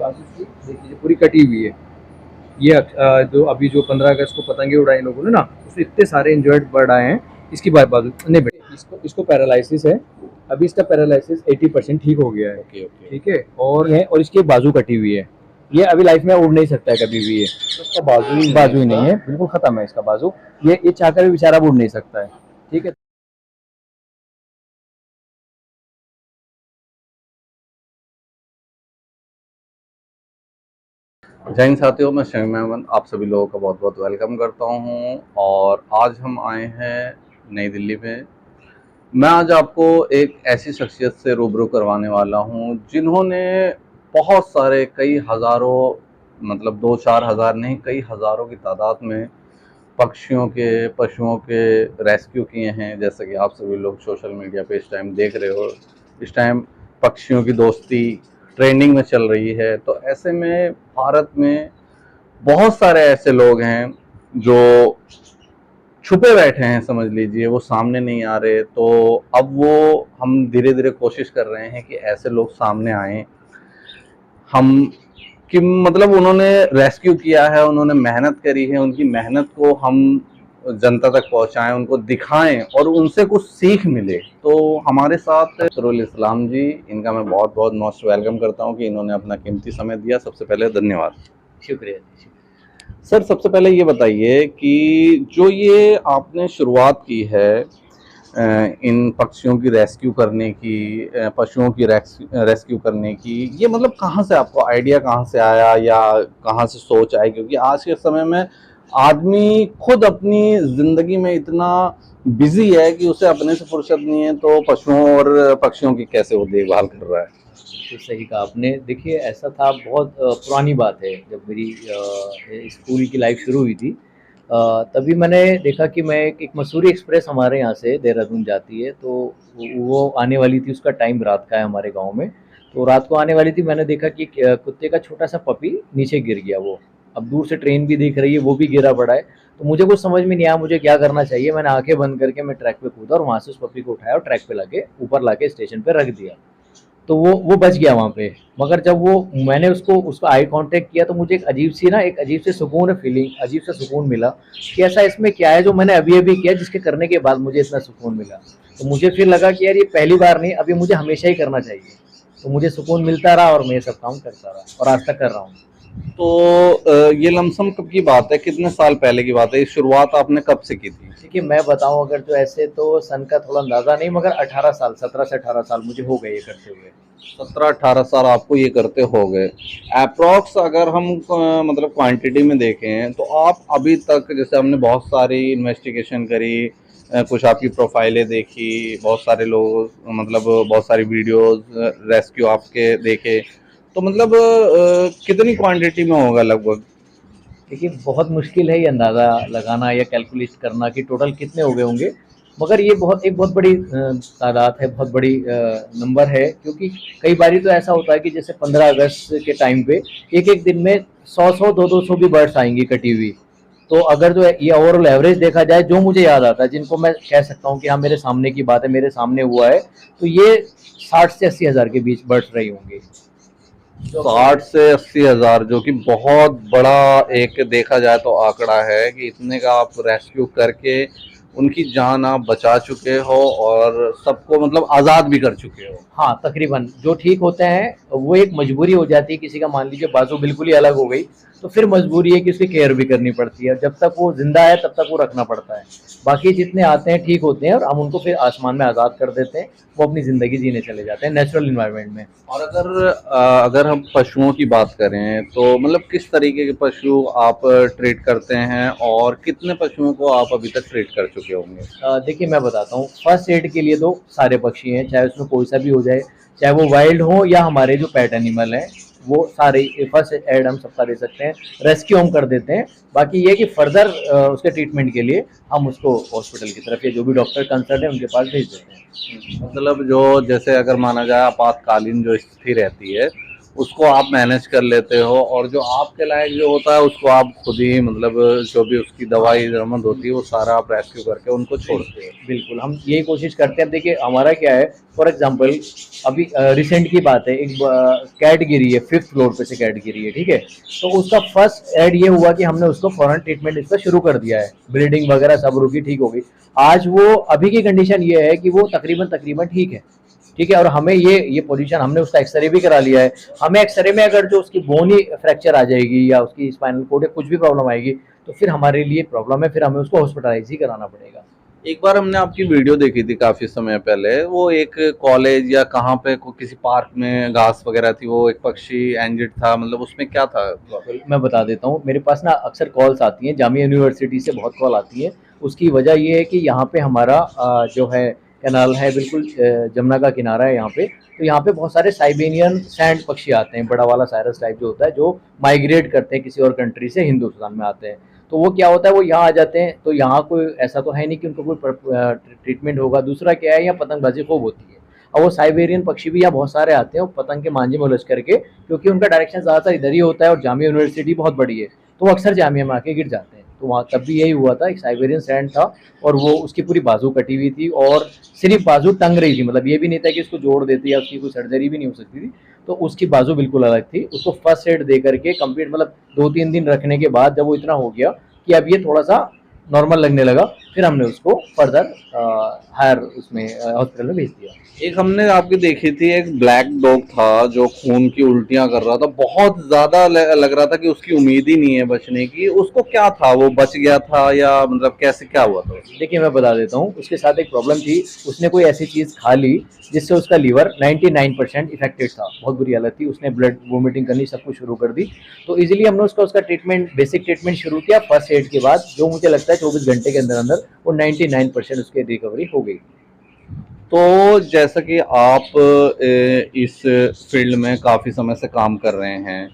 बाजू की देख लीजिए पूरी कटी हुई है। ये जो अभी जो 15 अगस्त को पतंगे उड़ाए इन लोगों ने ना, उससे इतने सारे इंजर्ड बर्ड आए हैं। इसकी बाजू नहीं बेटे, इसको इसको पैरालिसिस है। अभी इसका पैरालिसिस 80% ठीक हो गया है। Okay okay. ठीक है, और इसकी बाजू कटी हुई है। ये अभी लाइफ में उड़ नहीं सकता है कभी भी। ये तो इसका बाजू ही बाजू ही नहीं है, बिल्कुल खत्म है इसका बाजू। ये चाहकर भी बेचारा उड़ नहीं सकता है। ठीक है। जय हिंद साथियों, मैं शमीम अहमद आप सभी लोगों का बहुत बहुत वेलकम करता हूं। और आज हम आए हैं नई दिल्ली में। मैं आज आपको एक ऐसी शख्सियत से रूबरू करवाने वाला हूं जिन्होंने बहुत सारे, कई हज़ारों, मतलब 2-4 हज़ार नहीं, कई हज़ारों की तादाद में पक्षियों के, पशुओं के रेस्क्यू किए हैं। जैसे कि आप सभी लोग सोशल मीडिया पे इस टाइम देख रहे हो, इस टाइम पक्षियों की दोस्ती ट्रेंडिंग में चल रही है। तो ऐसे में भारत में बहुत सारे ऐसे लोग हैं जो छुपे बैठे हैं, समझ लीजिए, वो सामने नहीं आ रहे। तो अब वो हम धीरे धीरे कोशिश कर रहे हैं कि ऐसे लोग सामने आएँ। हम कि मतलब उन्होंने रेस्क्यू किया है, उन्होंने मेहनत करी है, उनकी मेहनत को हम जनता तक पहुंचाएं, उनको दिखाएं और उनसे कुछ सीख मिले। तो हमारे साथ अख्तरुल इस्लाम जी, इनका मैं बहुत बहुत मोस्ट वेलकम करता हूं कि इन्होंने अपना कीमती समय दिया। सबसे पहले धन्यवाद। शुक्रिया जी। सर, सबसे पहले ये बताइए कि जो ये आपने शुरुआत की है इन पक्षियों की रेस्क्यू करने की, पशुओं की रेस्क्यू करने की, ये मतलब कहाँ से आपको आइडिया, कहाँ से आया या कहाँ से सोच आई? क्योंकि आज के समय में आदमी खुद अपनी ज़िंदगी में इतना बिजी है कि उसे अपने से फुर्सत नहीं है, तो पशुओं और पक्षियों की कैसे वो देखभाल कर रहा है? बिल्कुल सही कहा आपने। देखिए ऐसा था, बहुत पुरानी बात है, जब मेरी स्कूल की लाइफ शुरू हुई थी। तभी मैंने देखा कि मैं एक मसूरी एक्सप्रेस हमारे यहाँ से देहरादून जाती है, तो वो आने वाली थी। उसका टाइम रात का है हमारे गांव में। तो रात को आने वाली थी। मैंने देखा कि कुत्ते का छोटा सा पपी नीचे गिर गया। वो अब दूर से ट्रेन भी दिख रही है, वो भी गिरा पड़ा है। तो मुझे कुछ समझ में नहीं आया मुझे क्या करना चाहिए। मैंने आंखें बंद करके मैं ट्रैक पे कूदा और वहाँ से उस पपी को उठाया और ट्रैक पे लाके ऊपर लाके स्टेशन पे रख दिया। तो वो बच गया वहाँ पे। मगर जब वो मैंने उसको आई कांटेक्ट किया, तो मुझे एक अजीब सी सुकून फीलिंग, अजीब सा सुकून मिला कि ऐसा इसमें क्या है जो मैंने अभी अभी किया, जिसके करने के बाद मुझे इतना सुकून मिला। तो मुझे फिर लगा कि यार ये पहली बार नहीं, अभी मुझे हमेशा ही करना चाहिए। तो मुझे सुकून मिलता रहा और मैं ये सब काम करता रहा और आज तक कर रहा हूँ। तो ये लमसम कब की बात है, कितने साल पहले की बात है? इस शुरुआत आपने कब से की थी? देखिए मैं बताऊं, अगर तो ऐसे तो सन का थोड़ा अंदाजा नहीं, मगर 18 साल, 17 से 18 साल मुझे हो गए ये करते हुए। 17-18 साल आपको ये करते हो गए। अप्रॉक्स अगर हम मतलब क्वांटिटी में देखें तो आप अभी तक, जैसे हमने बहुत सारी इन्वेस्टिगेशन करी, कुछ आपकी प्रोफाइलें देखी, बहुत सारे लोग, मतलब बहुत सारी वीडियोस रेस्क्यू आपके देखे, तो मतलब कितनी क्वांटिटी में होगा लगभग? देखिए बहुत मुश्किल है ये अंदाज़ा लगाना या कैलकुलेट करना कि टोटल कितने हो गए होंगे। मगर ये बहुत बड़ी तादाद है, बहुत बड़ी नंबर है। क्योंकि कई बारी तो ऐसा होता है कि जैसे 15 अगस्त के टाइम पे एक एक दिन में 100 200 भी बर्ड्स आएंगी कटी हुई। तो अगर जो ये ओवरऑल एवरेज देखा जाए, जो मुझे याद आता है, जिनको मैं कह सकता हूँ कि हाँ मेरे सामने की बात है, मेरे सामने हुआ है, तो ये 60 से 80 हज़ार के बीच बर्ड्स रही होंगी। 60 से 80 हज़ार, जो कि बहुत बड़ा एक देखा जाए तो आंकड़ा है कि इतने का आप रेस्क्यू करके उनकी जान आप बचा चुके हो और सबको मतलब आज़ाद भी कर चुके हो। हाँ, तकरीबन जो ठीक होते हैं वो एक मजबूरी हो जाती है। किसी का मान लीजिए बाजू बिल्कुल ही अलग हो गई, तो फिर मजबूरी है कि उसकी केयर भी करनी पड़ती है। जब तक वो जिंदा है तब तक वो रखना पड़ता है। बाकी जितने आते हैं ठीक होते हैं और हम उनको फिर आसमान में आज़ाद कर देते हैं। वो अपनी ज़िंदगी जीने चले जाते हैं नेचुरल इन्वायरमेंट में। और अगर हम पशुओं की बात करें तो मतलब किस तरीके के पशु आप ट्रीट करते हैं और कितने पशुओं को आप अभी तक ट्रीट कर चुके होंगे? देखिए मैं बताता हूँ, फर्स्ट एड के लिए तो सारे पक्षी हैं, चाहे उसमें कोई सा भी हो जाए, चाहे वो वाइल्ड हो या हमारे जो पेट एनिमल हैं, वो सारे फर्स्ट एड हम सबका दे सकते हैं। रेस्क्यू हम कर देते हैं। बाकी ये कि फर्दर उसके ट्रीटमेंट के लिए हम उसको हॉस्पिटल की तरफ या जो भी डॉक्टर कंसर्न है उनके पास भेज देते हैं। मतलब जो, जैसे अगर माना जाए आपातकालीन जो स्थिति रहती है, उसको आप मैनेज कर लेते हो, और जो आपके लायक जो होता है उसको आप खुद ही मतलब जो भी उसकी दवाई जरूरत होती है वो सारा आप रेस्क्यू करके उनको छोड़ते हो। बिल्कुल, हम यही कोशिश करते हैं। अब देखिए हमारा क्या है, फॉर एग्जांपल अभी रिसेंट की बात है, एक कैट गिरी है, 5th फ्लोर पे से कैट गिरी है, ठीक है। तो उसका फर्स्ट एड ये हुआ कि हमने उसको फौरन ट्रीटमेंट इसका शुरू कर दिया है, ब्लीडिंग वगैरह सब रुकी, ठीक हो गई। आज वो अभी की कंडीशन ये है कि वो तकरीबन तकरीबन ठीक है, ठीक है। और हमें ये पोजीशन, हमने उसका एक्सरे भी करा लिया है। हमें एक्सरे में अगर जो उसकी बोन ही फ्रैक्चर आ जाएगी या उसकी स्पाइनल कोड या कुछ भी प्रॉब्लम आएगी तो फिर हमारे लिए प्रॉब्लम है, फिर हमें उसको हॉस्पिटलाइज ही कराना पड़ेगा। एक बार हमने आपकी वीडियो देखी थी काफी समय पहले, वो एक कॉलेज या कहाँ पे किसी पार्क में घास वगैरह थी, वो एक पक्षी इंजर्ड था, मतलब उसमें क्या था? मैं बता देता हूँ, मेरे पास ना अक्सर कॉल्स आती हैं, जामिया यूनिवर्सिटी से बहुत कॉल आती है। उसकी वजह ये है कि यहाँ पे हमारा जो है कैनाल है, बिल्कुल जमुना का किनारा है यहाँ पे। तो यहाँ पे बहुत सारे साइबेरियन सैंड पक्षी आते हैं, बड़ा वाला साइरस टाइप जो होता है, जो माइग्रेट करते हैं किसी और कंट्री से हिंदुस्तान में आते हैं। तो वो क्या होता है, वो यहाँ आ जाते हैं, तो यहाँ कोई ऐसा तो है नहीं कि उनको कोई ट्रीटमेंट होगा। दूसरा क्या है, यहाँ पतंगबाजी खूब होती है। और वो साइबेरियन पक्षी भी यहाँ बहुत सारे आते हैं, वो पतंग के मांझे में उलझ करके, क्योंकि उनका डायरेक्शन ज़्यादातर इधर ही होता है और जामिया यूनिवर्सिटी बहुत बड़ी है, तो वो अक्सर जामिया में आके गिर जाते हैं। तो वहाँ तब भी यही हुआ था, एक साइबेरियन सैंड था और वो उसकी पूरी बाजू कटी हुई थी और सिर्फ बाजू टंग रही थी, मतलब ये भी नहीं था कि उसको जोड़ देती या उसकी कोई सर्जरी भी नहीं हो सकती थी। तो उसकी बाजू बिल्कुल अलग थी। उसको फर्स्ट एड दे करके कंप्लीट, मतलब 2-3 दिन रखने के बाद जब वो इतना हो गया कि अब ये थोड़ा सा नॉर्मल लगने लगा, फिर हमने उसको फर्दर हायर उसमें हॉस्पिटल में भेज दिया। एक हमने आपकी देखी थी, एक ब्लैक डॉग था जो खून की उल्टियां कर रहा था, बहुत ज्यादा लग रहा था कि उसकी उम्मीद ही नहीं है बचने की। उसको क्या था, वो बच गया था या मतलब कैसे क्या हुआ था? देखिए मैं बता देता हूँ, उसके साथ एक प्रॉब्लम थी। उसने कोई ऐसी चीज़ खा ली जिससे उसका लीवर 99% इफेक्टेड था, बहुत बुरी हालत थी। उसने ब्लड वोमिटिंग करनी सब कुछ शुरू कर दी। तो इजीली हमने उसका ट्रीटमेंट, बेसिक ट्रीटमेंट शुरू किया फर्स्ट एड के बाद, जो मुझे लगता है 24 घंटे के अंदर अंदर वो 99% उसकी रिकवरी हो गई। तो जैसा कि आप इस फील्ड में काफ़ी समय से काम कर रहे हैं,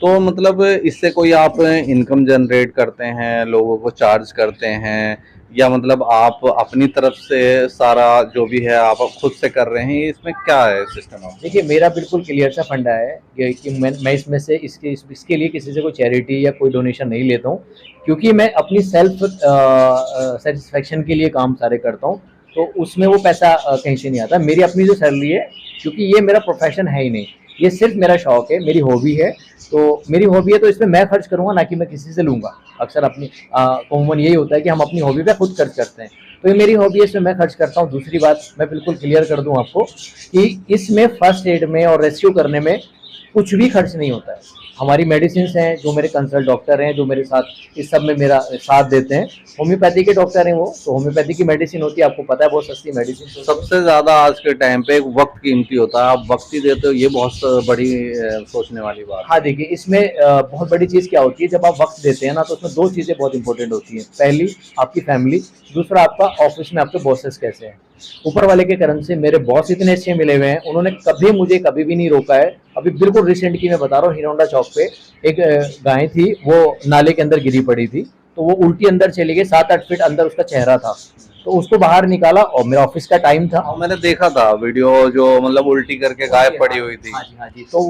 तो मतलब इससे कोई आप इनकम जनरेट करते हैं, लोगों को चार्ज करते हैं, या मतलब आप अपनी तरफ से सारा जो भी है आप खुद से कर रहे हैं? इसमें क्या है सिस्टम आप? देखिए मेरा बिल्कुल क्लियर सा फंडा है कि मैं इसमें से इसके लिए किसी से कोई चैरिटी या कोई डोनेशन नहीं लेता हूँ, क्योंकि मैं अपनी सेल्फ सेटिस्फेक्शन के लिए काम सारे करता हूँ। तो उसमें वो पैसा कहीं से नहीं आता। मेरी अपनी जो सैलरी है, क्योंकि ये मेरा प्रोफेशन है ही नहीं, ये सिर्फ मेरा शौक है, मेरी हॉबी है। तो मेरी हॉबी है तो इसमें मैं खर्च करूँगा, ना कि मैं किसी से लूँगा। अक्सर अपनी कॉमन यही होता है कि हम अपनी हॉबी पे खुद खर्च करते हैं। तो ये मेरी हॉबी है, इसमें मैं खर्च करता हूँ। दूसरी बात मैं बिल्कुल क्लियर कर दूँ आपको कि इसमें फर्स्ट एड में और रेस्क्यू करने में कुछ भी खर्च नहीं होता है। हमारी मेडिसिन हैं, जो मेरे कंसल्ट डॉक्टर हैं, जो मेरे साथ इस सब में मेरा साथ देते हैं, होम्योपैथी के डॉक्टर हैं वो। तो होम्योपैथी की मेडिसिन होती है, आपको पता है, बहुत सस्ती मेडिसिन। सबसे ज़्यादा आज के टाइम पे एक वक्त कीमती होता है, आप वक्त ही देते हो, ये बहुत बड़ी सोचने वाली बात। हाँ देखिए, इसमें बहुत बड़ी चीज़ क्या होती है, जब आप वक्त देते हैं ना, तो उसमें 2 चीज़ें बहुत इंपॉर्टेंट होती हैं। पहली आपकी फैमिली, दूसरा आपका ऑफिस में आपके बॉसेस कैसे हैं। ऊपर वाले के करम से मेरे बॉस इतने अच्छे मिले हुए हैं, उन्होंने कभी मुझे कभी भी नहीं रोका है। अभी बिल्कुल रिसेंट की मैं बता रहा हूँ, हीरोंडा चौक पे एक गाय थी, वो नाले के अंदर गिरी पड़ी थी, तो वो उल्टी अंदर चली गई, 7-8 फीट अंदर उसका चेहरा था। तो उसको बाहर निकाला और मेरा ऑफिस का टाइम था। और मैंने देखा था वीडियो, जो मतलब उल्टी करके गायब पड़ी हुई थी। हाँ जी, हाँ जी। तो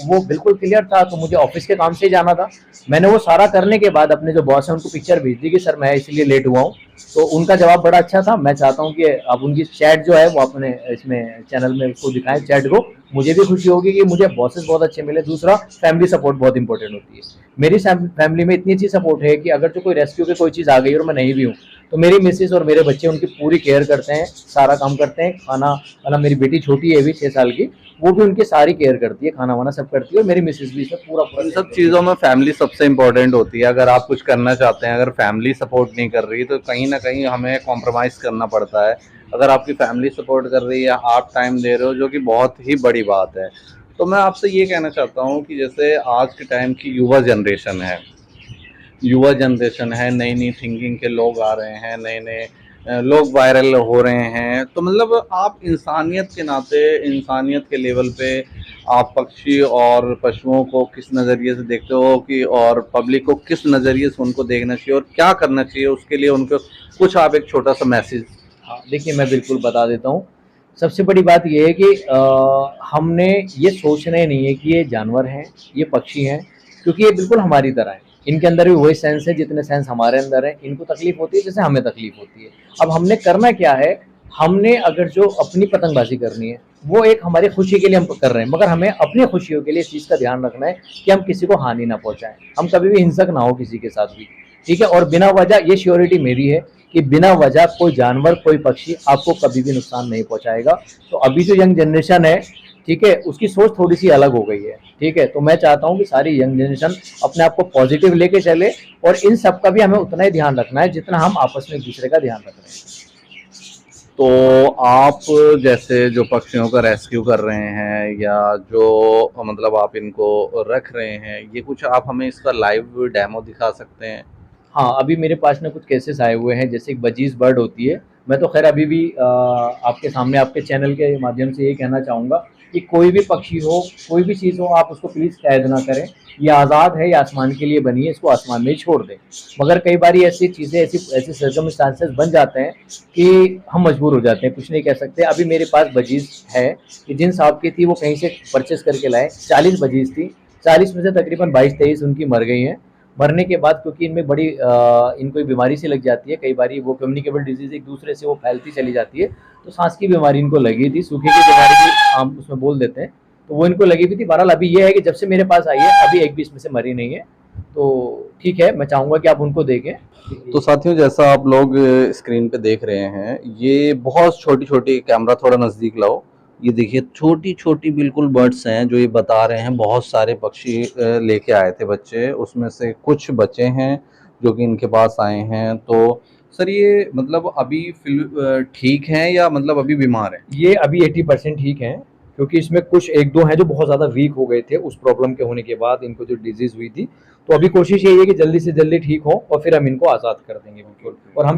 वो बिल्कुल क्लियर था, तो मुझे ऑफिस के काम से ही जाना था। मैंने वो सारा करने के बाद अपने जो बॉस हैं उनको पिक्चर भेज दी कि सर मैं इसलिए लेट हुआ हूँ। तो उनका जवाब बड़ा अच्छा था। मैं चाहता हूँ कि आप उनकी चैट जो है वो अपने इसमें चैनल में उसको दिखाएं, चैट को। मुझे भी खुशी होगी कि मुझे बॉसेस बहुत अच्छे मिले। दूसरा, फैमिली सपोर्ट बहुत इंपॉर्टेंट होती है। मेरी फैमिली में इतनी अच्छी सपोर्ट है कि अगर जो कोई रेस्क्यू की कोई चीज़ आ गई और मैं नहीं भी हूँ, तो मेरी मिसेस और मेरे बच्चे उनकी पूरी केयर करते हैं, सारा काम करते हैं। खाना वाना, मेरी बेटी छोटी है अभी 6 साल की, वो भी उनकी सारी केयर करती है, खाना वाना सब करती है। और मेरी मिसेस भी इसमें पूरा इन सब चीज़ों में फैमिली सबसे इम्पोर्टेंट होती है। अगर आप कुछ करना चाहते हैं, अगर फैमिली सपोर्ट नहीं कर रही, तो कहीं ना कहीं हमें कॉम्प्रोमाइज़ करना पड़ता है। अगर आपकी फैमिली सपोर्ट कर रही है, आप टाइम दे रहे हो, जो कि बहुत ही बड़ी बात है। तो मैं आपसे ये कहना चाहता हूँ कि जैसे आज के टाइम की युवा जनरेशन है, नई नई थिंकिंग के लोग आ रहे हैं, नए नए लोग वायरल हो रहे हैं, तो मतलब आप इंसानियत के नाते, इंसानियत के लेवल पे आप पक्षी और पशुओं को किस नज़रिए से देखते हो, कि और पब्लिक को किस नज़रिए से उनको देखना चाहिए और क्या करना चाहिए उसके लिए, उनको कुछ आप एक छोटा सा मैसेज। हाँ देखिए, मैं बिल्कुल बता देता हूँ। सबसे बड़ी बात ये है कि हमने ये सोचना नहीं है कि ये जानवर हैं, ये पक्षी हैं, क्योंकि ये बिल्कुल हमारी तरह हैं। इनके अंदर भी वही सेंस है जितने सेंस हमारे अंदर है। इनको तकलीफ होती है जैसे हमें तकलीफ होती है। अब हमने करना क्या है, हमने अगर जो अपनी पतंगबाजी करनी है वो एक हमारी खुशी के लिए हम कर रहे हैं, मगर हमें अपनी खुशियों के लिए इस चीज़ का ध्यान रखना है कि हम किसी को हानि ना पहुंचाएं, हम कभी भी हिंसक ना हो किसी के साथ भी, ठीक है। और बिना वजह, ये श्योरिटी मेरी है कि बिना वजह कोई जानवर, कोई पक्षी आपको कभी भी नुकसान नहीं पहुंचाएगा। तो अभी जो यंग जनरेशन है, ठीक है, उसकी सोच थोड़ी सी अलग हो गई है, ठीक है। तो मैं चाहता हूँ कि सारी यंग जनरेशन अपने आप को पॉजिटिव लेके चले, और इन सब का भी हमें उतना ही ध्यान रखना है जितना हम आपस में एक दूसरे का ध्यान रख रहे हैं। तो आप जैसे जो पक्षियों का रेस्क्यू कर रहे हैं या जो मतलब आप इनको रख रहे हैं, ये कुछ आप हमें इसका लाइव डेमो दिखा सकते हैं? हाँ, अभी मेरे पास में कुछ केसेस आए हुए हैं, जैसे एक बजीज बर्ड होती है। मैं तो खैर अभी भी आपके सामने आपके चैनल के माध्यम से ये कहना चाहूँगा कि कोई भी पक्षी हो, कोई भी चीज़ हो, आप उसको प्लीज़ कैद ना करें। ये आज़ाद है, ये आसमान के लिए बनी है, इसको आसमान में ही छोड़ दें। मगर कई बार ऐसी चीज़ें, ऐसी ऐसे सर्कमस्टांसेस बन जाते हैं कि हम मजबूर हो जाते हैं, कुछ नहीं कह सकते। अभी मेरे पास बजीज है कि जिन साहब की थी वो कहीं से परचेस करके लाए, 40 बजीज थी। 40 में से तकरीबन 22-23 उनकी मर गई हैं। मरने के बाद, क्योंकि इनमें बड़ी इनको एक बीमारी सी लग जाती है, कई बार वो कम्युनिकेबल डिजीज़ एक दूसरे से वो फैलती चली जाती है। तो सांस की बीमारी इनको लगी थी, सूखे की बीमारी भी हम उसमें बोल देते हैं, तो वो इनको लगी हुई थी। बहरहाल अभी ये है कि जब से मेरे पास आई है, अभी एक भी इसमें से मरी नहीं है। तो ठीक है, मैं चाहूँगा कि आप उनको देखें। तो साथियों, जैसा आप लोग स्क्रीन पे देख रहे हैं, ये बहुत छोटी छोटी, कैमरा थोड़ा नज़दीक लाओ, ये देखिए छोटी छोटी बिल्कुल बर्ड्स हैं जो ये बता रहे हैं। बहुत सारे पक्षी लेके आए थे बच्चे, उसमें से कुछ बचे हैं जो कि इनके पास आए हैं। तो सर, ये मतलब अभी ठीक हैं या मतलब अभी बीमार हैं? ये अभी 80% ठीक हैं, क्योंकि इसमें कुछ 1-2 हैं जो बहुत ज़्यादा वीक हो गए थे उस प्रॉब्लम के होने के बाद, इनको जो डिजीज़ हुई थी। तो अभी कोशिश यही है कि जल्दी से जल्दी ठीक हों और फिर हम इनको आज़ाद कर देंगे बिल्कुल। और हम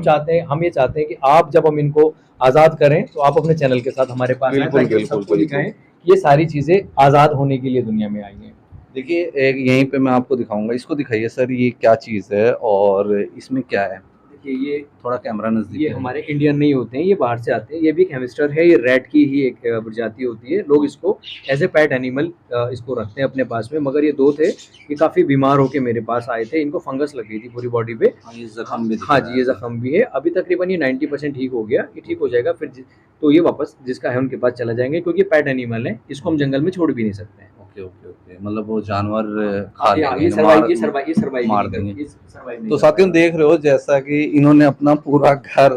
ये चाहते हैं कि आप जब हम इनको आज़ाद करें तो आप अपने चैनल के साथ हमारे पास आएं, बिल्कुल ताकि हम बिल्कुल सबको बिल्कुल। दिखाएं कि ये सारी चीज़ें आज़ाद होने के लिए दुनिया में आई हैं। देखिए, एक यहीं पे मैं आपको दिखाऊंगा, इसको दिखाइए सर, ये क्या चीज़ है और इसमें क्या है? देखिए, ये थोड़ा कैमरा नज़दीक ये है। हमारे इंडियन नहीं होते हैं, ये बाहर से आते हैं। ये भी एक हैमस्टर है, ये रैट की ही एक प्रजाति होती है। लोग इसको एज ए पेट एनिमल इसको रखते हैं अपने पास में। मगर ये 2 थे, ये काफ़ी बीमार होके मेरे पास आए थे। इनको फंगस लग गई थी पूरी बॉडी पे। हाँ, ये जख्म भी दिख हाँ रहा जी, ये ज़ख्म भी है। अभी तकरीबन ये 90% ठीक हो गया, ये ठीक हो जाएगा फिर तो ये वापस जिसका है उनके पास चला जाएंगे, क्योंकि पेट एनिमल है, इसको हम जंगल में छोड़ भी नहीं सकते हैं। ओके ओके ओके, मतलब वो जानवर खा हाँ, लेंगे, ये सर्वाइव मार देंगे। तो साथियों, देख रहे हो जैसा कि इन्होंने अपना पूरा घर,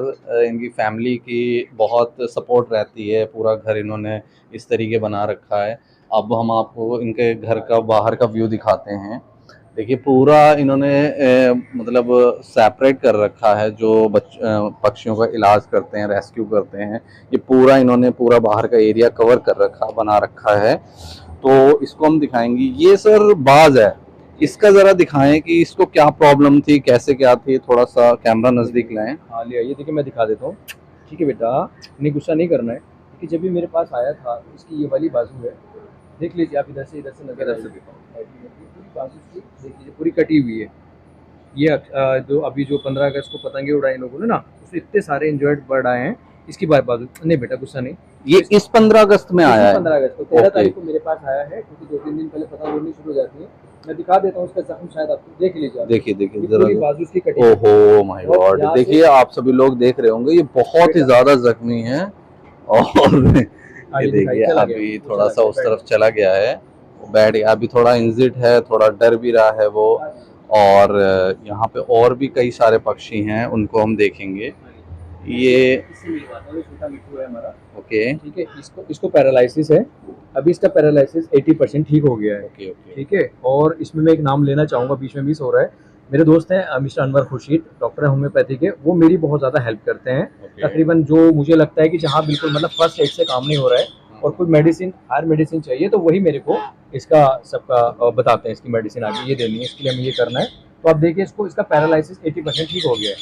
इनकी फैमिली की बहुत सपोर्ट रहती है, पूरा घर इन्होंने इस तरीके बना रखा है। अब हम आपको इनके घर का बाहर का व्यू दिखाते हैं। देखिए, पूरा इन्होंने मतलब सेपरेट कर रखा है। जो पक्षियों का इलाज करते हैं, रेस्क्यू करते हैं, ये पूरा इन्होंने पूरा बाहर का एरिया कवर कर रखा, बना रखा है। तो इसको हम दिखाएंगे। ये सर बाज है, इसका ज़रा दिखाएं कि इसको क्या प्रॉब्लम थी, कैसे क्या थी। थोड़ा सा कैमरा नज़दीक लाएं। हाँ, ले आइए, देखिए मैं दिखा देता हूँ। ठीक है बेटा, नहीं गुस्सा नहीं करना है, क्योंकि जब भी मेरे पास आया था तो इसकी ये वाली बाजू है, देख लीजिए आप, इधर से नजर इधर से पूरी बाजू इसकी देख लीजिए, पूरी कटी हुई है। ये जो अभी जो 15 अगस्त को पतंगे उड़ाए लोगों ने ना, उसमें इतने सारे इंजर्ड बर्ड आए हैं। इसकी बाजू नहीं बेटा, गुस्सा नहीं। ये इस 15 अगस्त में आया है? 15 अगस्त को, 13 ओके। तारीख को मेरे पास आया है, क्योंकि 2-3 दिन पहले पतंग उड़नी शुरू हो जाती है। मैं दिखा देता हूँ उसका जख्म, शायद आप देख लीजिए। देखिए देखिए ये जरा। पूरी बाजू इसकी कटी है। ओहो माय और गॉड, यहाँ देखिए, से- आप सभी लोग देख रहे होंगे, ये बहुत ही ज्यादा जख्मी है। और ये देखिए, चला अभी गया, थोड़ा सा उस बैठ तरफ चला गया है, बैठ गया। अभी थोड़ा इंजिड है, थोड़ा डर भी रहा है वो। और यहाँ पे और भी कई सारे पक्षी हैं, उनको हम देखेंगे। ये इससे मेरी बात है, ये छोटा मिट्टू है हमारा, ओके ठीक है। इसको पैरालिसिस है, अभी इसका पैरालिसिस 80% ठीक हो गया है, ओके ओके। ठीक है। और इसमें मैं एक नाम लेना चाहूँगा, बीच में मिस हो रहा है। मेरे दोस्त हैं मिस्टर अनवर खुर्शीद, डॉक्टर हैं होम्योपैथी के, वो मेरी बहुत ज़्यादा हेल्प करते हैं। ओके। तकरीबन जो मुझे लगता है कि जहाँ बिल्कुल मतलब फर्स्ट एड से काम नहीं हो रहा है और कुछ मेडिसिन, हायर मेडिसिन चाहिए, तो वही मेरे को इसका सबका बताते हैं, इसकी मेडिसिन आगे ये देनी है, इसके लिए हमें ये करना है। तो आप देखिए, इसका पैरालिसिस 80% ठीक हो गया है,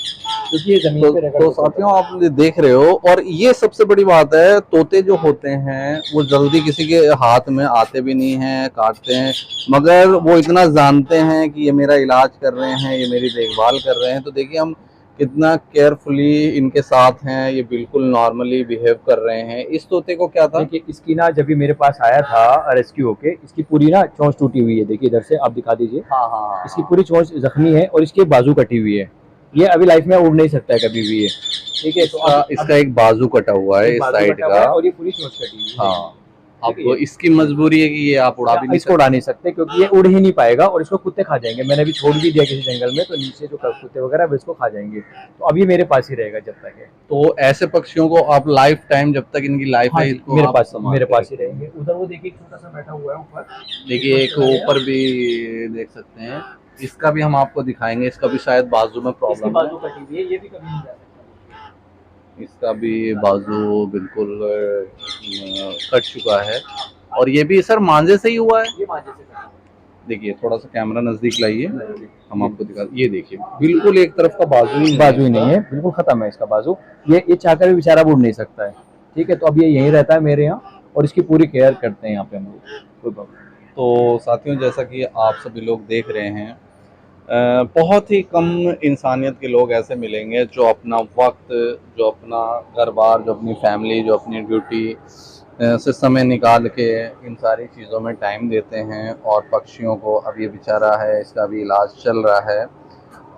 क्योंकि ये जमीन पे तो साथियों, आप देख रहे हो। और ये सबसे बड़ी बात है, तोते जो होते हैं वो जल्दी किसी के हाथ में आते भी नहीं हैं, काटते हैं, मगर वो इतना जानते हैं कि ये मेरा इलाज कर रहे हैं, ये मेरी देखभाल कर रहे हैं। तो देखिए, हम कितना केयरफुली इनके साथ हैं, ये बिल्कुल नॉर्मली बिहेव कर रहे हैं। इस तोते को क्या था? देखिए इसकी ना जब भी मेरे पास आया था रेस्क्यू होके, इसकी पूरी ना चोंच टूटी हुई है, देखिए इधर से आप दिखा दीजिए, हाँ हाँ इसकी पूरी चोंच जख्मी है और इसकी बाजू कटी हुई है। ये अभी लाइफ में उड़ नहीं सकता है कभी भी ये, ठीक है। तो इसका एक बाजू कटा हुआ है इस साइड का, और ये पूरी चोंच कटी हुई है। हाँ। अब तो इसकी मजबूरी है कि ये आप उड़ा भी नहीं इसको उड़ा नहीं सकते क्योंकि ये उड़ ही नहीं पाएगा और इसको कुत्ते खा जाएंगे। मैंने अभी छोड़ भी दिया किसी जंगल में, तो नीचे जो कुत्ते वगैरह वो इसको खा जाएंगे, तो अभी मेरे पास ही रहेगा जब तक है। तो ऐसे पक्षियों को आप लाइफ टाइम, जब तक इनकी लाइफ हाँ है, जी, इसको मेरे आप पास संभाल के ही रहेंगे। उधर वो देखिए छोटा सा बैठा हुआ है ऊपर, देखिए एक ऊपर भी देख सकते हैं, इसका भी हम आपको दिखाएंगे। इसका भी शायद बाजू में इसकी प्रॉब्लम है, बाजू कटी हुई है, ये भी कभी नहीं जा सकता। इसका भी बाजू बिल्कुल कट चुका है। और ये भी सर मांझे से ही हुआ है। ये मांझे से कटा हुआ देखिए थोड़ा सा कैमरा नजदीक लाइए, हम आपको दिखा, ये देखिए बिल्कुल एक तरफ का बाजू ही है। बाजू ही नहीं है, बिल्कुल खत्म है इसका बाजू। ये चाहकर भी बेचारा उड़ नहीं सकता है, ठीक है। तो अब ये यहीं रहता है मेरे यहाँ और इसकी पूरी केयर करते हैं यहाँ पे हम लोग, कोई प्रॉब्लम नहीं। तो साथियों, जैसा कि आप सभी लोग देख रहे हैं, बहुत ही कम इंसानियत के लोग ऐसे मिलेंगे जो अपना वक्त, जो अपना घर बार, जो अपनी फैमिली, जो अपनी ड्यूटी से समय निकाल के इन सारी चीज़ों में टाइम देते हैं। और पक्षियों को, अब ये बेचारा है, इसका भी इलाज चल रहा है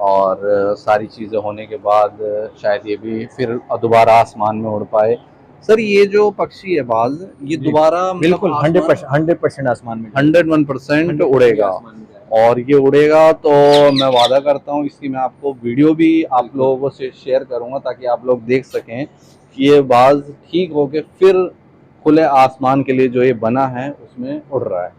और सारी चीज़ें होने के बाद शायद ये भी फिर दोबारा आसमान में उड़ पाए। सर ये जो पक्षी है बाज, ये दोबारा बिल्कुल 100% आसमान में 101% उड़ेगा। और ये उड़ेगा तो मैं वादा करता हूँ इसकी मैं आपको वीडियो भी आप लोगों से शेयर करूँगा, ताकि आप लोग देख सकें कि ये बाज ठीक होके फिर खुले आसमान के लिए जो ये बना है उसमें उड़ रहा है।